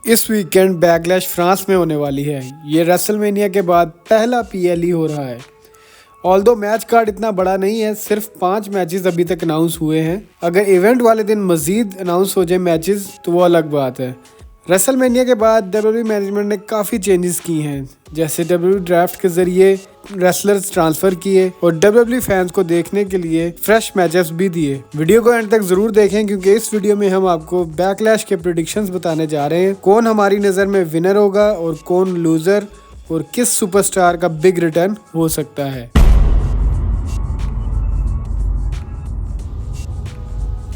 इस weekend backlash France में होने वाली है। ये रेसलमेनिया के बाद पहला पीएलई हो रहा है। ऑल्दो मैच कार्ड इतना बड़ा नहीं है, सिर्फ 5 मैचेस अभी तक अनाउंस हुए हैं। अगर इवेंट वाले दिन मजीद अनाउंस हो जाए मैचेस तो वो अलग बात है। रेसलमेनिया के बाद डब्ल्यूडब्ल्यूई मैनेजमेंट ने काफ़ी चेंजेस की हैं, जैसे डब्ल्यूडब्ल्यूई ड्राफ्ट के जरिए रेसलर्स ट्रांसफ़र किए और डब्ल्यूडब्ल्यूई फैंस को देखने के लिए फ्रेश मैचेस भी दिए। वीडियो को एंड तक ज़रूर देखें क्योंकि इस वीडियो में हम आपको बैकलैश के प्रेडिक्शंस बताने जा रहे हैं। कौन हमारी नज़र में विनर होगा और कौन लूज़र, और किस सुपरस्टार का बिग रिटर्न हो सकता है।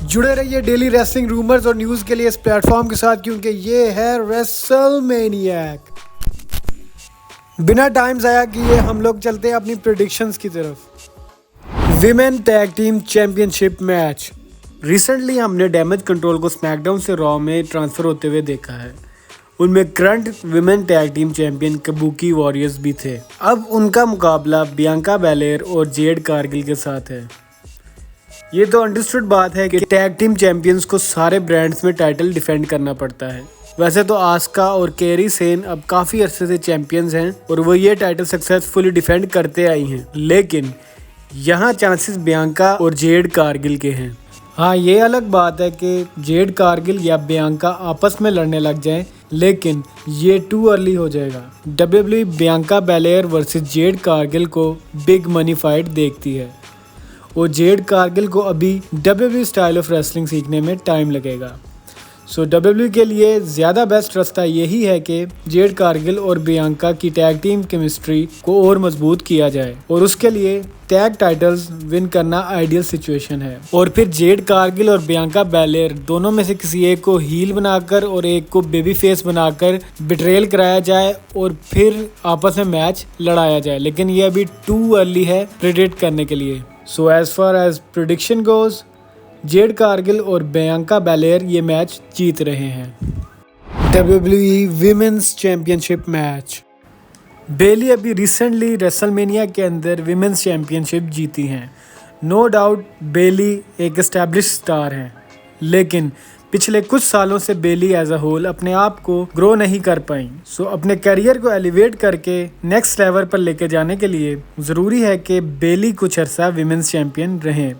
जुड़े रहिए डेली रेसलिंग रूमर्स और न्यूज़ के लिए इस प्लेटफॉर्म के साथ, क्योंकि ये है रेसलमेनियाक। बिना टाइम ज़ाया किए हम लोग चलते हैं अपनी प्रेडिक्शंस की तरफ। Women tag team championship match. Recently हमने डैमेज कंट्रोल को स्मैकडाउन से रॉ में ट्रांसफ़र होते हुए देखा है। उनमें current women tag team champion kabuki warriors भी थे। अब उनका मुकाबला बियांका बेलेयर और जेड कारगिल के साथ है। ये तो अंडरस्टूड बात है कि टैग टीम चैंपियंस को सारे ब्रांड्स में टाइटल डिफेंड करना पड़ता है। वैसे तो आस्का और केरी सेन अब काफ़ी अरसे से चैंपियंस हैं और वो ये टाइटल सक्सेसफुली डिफेंड करते आई हैं, लेकिन यहाँ चांसेस बियांका और जेड कारगिल के हैं। हाँ, ये अलग बात है कि जेड कारगिल या बियांका आपस में लड़ने लग जाएं, लेकिन ये टू अर्ली हो जाएगा। WWE Bianca Belair versus Jade Cargill को बिग मनी फाइट देखती है और जेड कारगिल को अभी डब्ल्यूडब्ल्यूई स्टाइल ऑफ रेसलिंग सीखने में टाइम लगेगा। सो डब्ल्यूडब्ल्यूई के लिए ज़्यादा बेस्ट रास्ता यही है कि जेड कारगिल और बियांका की टैग टीम केमिस्ट्री को और मजबूत किया जाए, और उसके लिए टैग टाइटल्स विन करना आइडियल सिचुएशन है। और फिर जेड कारगिल और बियांका बेलेयर दोनों में से किसी एक को हील बनाकर और एक को बेबी फेस बनाकर बिट्रेल कराया जाए और फिर आपस में मैच लड़ाया जाए, लेकिन ये अभी टू अर्ली है प्रेडिक्ट करने के लिए। So as far as prediction goes, Jade Cargill और बियांका बेलेयर ये मैच जीत रहे हैं। WWE women's championship match. Bayley अभी रिसेंटली रेसलमेनिया के अंदर विमेंस चैंपियनशिप जीती हैं। नो डाउट बेली एक एस्टैब्लिश स्टार हैं, लेकिन पिछले कुछ सालों से बेली एज अ होल अपने आप को ग्रो नहीं कर पाई। सो अपने करियर को एलिवेट करके नेक्स्ट लेवल पर लेके जाने के लिए ज़रूरी है कि बेली कुछ अर्सा विमेंस चैंपियन रहें।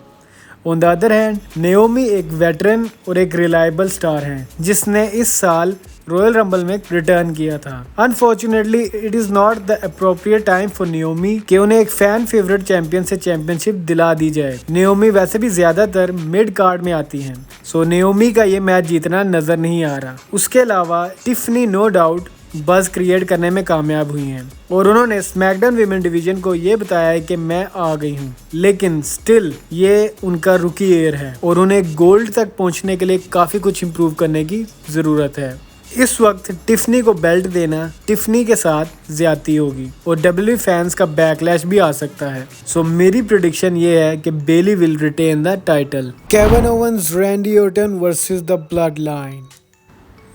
On the other hand, Naomi एक वेटरन और एक रिलायबल स्टार हैं, जिसने इस साल रॉयल रंबल में रिटर्न किया था। Unfortunately it is not the appropriate time for Naomi कि उन्हें एक फैन फेवरेट चैंपियन से चैंपियनशिप दिला दी जाए। नेओमी वैसे भी ज़्यादातर मिड कार्ड में आती हैं, सो नेओमी का ये मैच जीतना नज़र नहीं आ रहा। उसके अलावा Tiffany no doubt buzz create करने में कामयाब हुई हैं और उन्होंने स्मैकडाउन विमेन डिवीजन को ये बताया है कि मैं आ गई हूँ, लेकिन स्टिल ये उनका रुकी एयर है और उन्हें गोल्ड तक पहुँचने के लिए काफ़ी कुछ इम्प्रूव करने की ज़रूरत है। इस वक्त टिफनी को बेल्ट देना टिफनी के साथ ज्यादती होगी और डब्ल्यूडब्ल्यूई फैंस का बैकलैश भी आ सकता है। सो मेरी प्रेडिक्शन ये है कि Bayley will retain the title. Kevin Owens Randy Orton versus the Bloodline.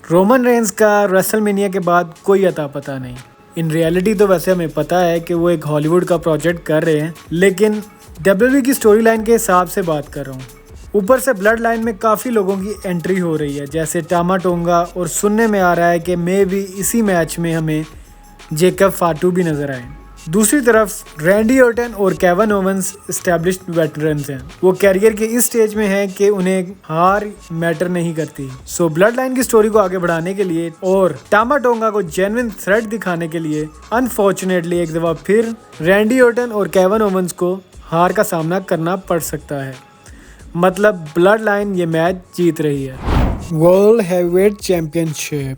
Roman Reigns का रेसलमेनिया के बाद कोई अता पता नहीं। इन रियलिटी तो वैसे हमें पता है कि वो एक हॉलीवुड का प्रोजेक्ट कर रहे हैं, लेकिन डब्ल्यूडब्ल्यूई की स्टोरी लाइन के हिसाब से बात कर रहा हूँ। ऊपर से ब्लड लाइन में काफ़ी लोगों की एंट्री हो रही है, जैसे टामा टोंगा, और सुनने में आ रहा है कि मे भी इसी मैच में हमें जेकब फाटू भी नजर आए। दूसरी तरफ रैंडी ऑर्टन और केविन ओवेंस एस्टैब्लिश्ड वेटरन्स हैं। वो कैरियर के इस स्टेज में हैं कि उन्हें हार मैटर नहीं करती। सो ब्लड लाइन की स्टोरी को आगे बढ़ाने के लिए और टामा टोंगा को जेन्युइन थ्रेट दिखाने के लिए अनफॉर्चुनेटली एक दफ़ा फिर रैंडी ऑर्टन और केविन ओवेंस को हार का सामना करना पड़ सकता है। मतलब ब्लड लाइन ये मैच जीत रही है। World heavyweight championship.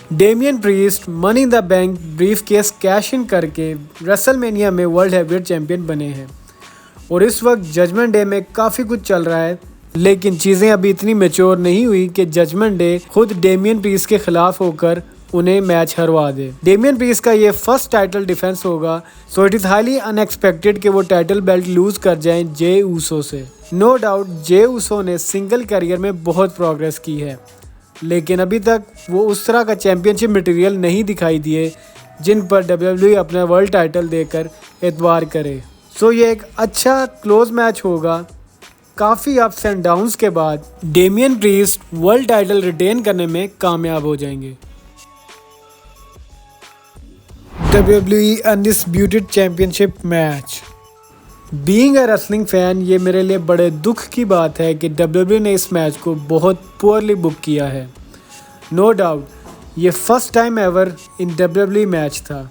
Damien priest money in the bank brief case cash in करके रेसलमेनिया में वर्ल्ड हैवीवेट चैंपियन बने हैं और इस वक्त जजमेंट डे में काफ़ी कुछ चल रहा है, लेकिन चीज़ें अभी इतनी मैच्योर नहीं हुई कि जजमेंट डे खुद डेमियन प्रीस्ट के खिलाफ होकर उन्हें मैच हरवा दे। डेमियन प्रीस्ट का ये फर्स्ट टाइटल डिफेंस होगा, so it is highly unexpected कि वो टाइटल बेल्ट लूज कर जाएं जे ऊसो से। नो डाउट जे ऊसो ने सिंगल करियर में बहुत प्रोग्रेस की है, लेकिन अभी तक वो उस तरह का चैंपियनशिप मटेरियल नहीं दिखाई दिए जिन पर डब्ल्यूडब्ल्यूई अपना वर्ल्ड टाइटल देकर एतबार करे। सो ये एक अच्छा क्लोज मैच होगा काफ़ी अप्स एंड डाउन्स के बाद Damian Priest world title retain करने में कामयाब हो जाएंगे। WWE undisputed championship match. Being a wrestling fan, ये मेरे लिए बड़े दुख की बात है कि WWE ने इस मैच को बहुत पुअरली बुक किया है। नो डाउट ये first time ever in WWE match था,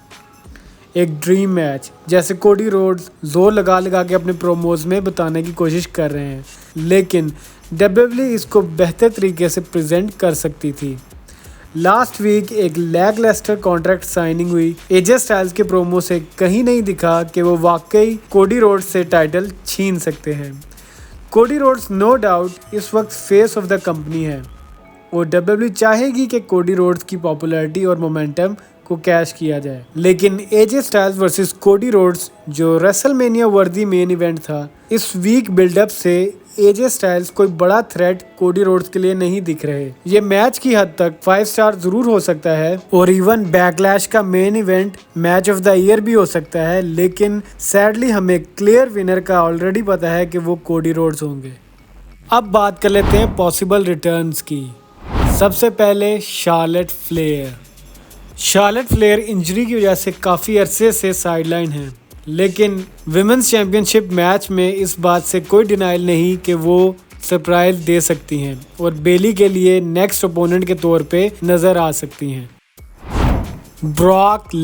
एक ड्रीम मैच जैसे कोडी रोड्स जोर लगा लगा के अपने प्रोमोज में बताने की कोशिश कर रहे हैं, लेकिन WWE इसको बेहतर तरीके से प्रेजेंट कर सकती थी। लास्ट वीक एक लैकलस्टर कॉन्ट्रैक्ट साइनिंग हुई। एजे स्टाइल्स के प्रोमो से कहीं नहीं दिखा कि वो वाकई कोडी रोड्स से टाइटल छीन सकते हैं। कोडी रोड्स नो डाउट इस वक्त फेस ऑफ द कंपनी है और WWE चाहेगी कि कोडी रोड्स की पॉपुलैरिटी और मोमेंटम को कैश किया जाए, लेकिन AJ Styles versus Cody Rhodes जो रेसलमेनिया वर्दी मेन इवेंट था, इस वीक बिल्डअप से एजे स्टाइल्स कोई बड़ा थ्रेट कोडी रोड्स के लिए नहीं दिख रहे। ये मैच की हद तक 5 स्टार जरूर हो सकता है और इवन बैकलैश का main event match of the year भी हो सकता है, लेकिन सैडली हमें क्लियर विनर का ऑलरेडी पता है कि वो कोडी रोड्स होंगे। अब बात कर लेते हैं पॉसिबल रिटर्न्स की। सबसे पहले शार्लेट फ्लेयर इंजरी की वजह से काफ़ी अरसे से साइडलाइन है, लेकिन विमेंस चैंपियनशिप मैच में इस बात से कोई डिनाइल नहीं कि वो सरप्राइज दे सकती हैं और बेली के लिए नेक्स्ट ओपोनेंट के तौर पे नज़र आ सकती हैं। ब्रॉक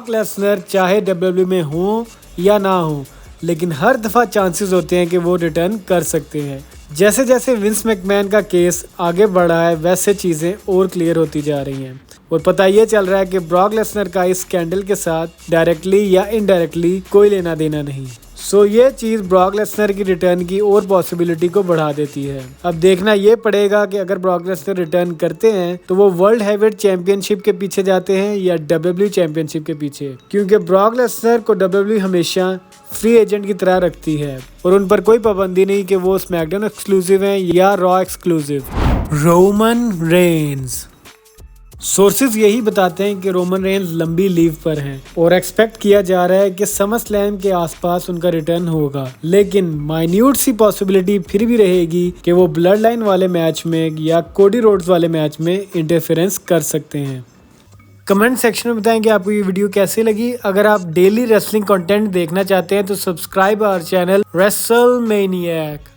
लेसनर चाहे WWE में हो या ना हो, लेकिन हर दफ़ा चांसेस होते हैं कि वो रिटर्न कर सकते हैं। जैसे जैसे विंस मैकमैन का केस आगे बढ़ा है, वैसे चीज़ें और क्लियर होती जा रही हैं और पता ये चल रहा है कि ब्रॉक लेसनर का इस स्कैंडल के साथ डायरेक्टली या इनडायरेक्टली कोई लेना देना नहीं। सो ये चीज़ ब्रॉक लेसनर की रिटर्न की और पॉसिबिलिटी को बढ़ा देती है। अब देखना ये पड़ेगा कि अगर ब्रॉक लेसनर रिटर्न करते हैं तो वो वर्ल्ड हैवीवेट चैंपियनशिप के पीछे जाते हैं या WWE चैंपियनशिप के पीछे, क्योंकि ब्रॉक लेसनर को WWE हमेशा फ्री एजेंट की तरह रखती है और उन पर कोई पाबंदी नहीं कि वो स्मैकडाउन एक्सक्लूसिव हैं या raw exclusive. Roman Reigns. Sources यही बताते हैं कि रोमन रेंस लंबी लीव पर हैं और एक्सपेक्ट किया जा रहा है कि समर स्लैम के आसपास उनका रिटर्न होगा, लेकिन माइन्यूट सी पॉसिबिलिटी फिर भी रहेगी कि वो ब्लड लाइन वाले मैच में या कोडी रोड्स वाले मैच में इंटरफेरेंस कर सकते हैं। कमेंट सेक्शन में बताएं कि आपको ये वीडियो कैसी लगी। अगर आप डेली रेसलिंग कंटेंट देखना चाहते हैं तो सब्सक्राइब आवर चैनल रेसलमेनियक।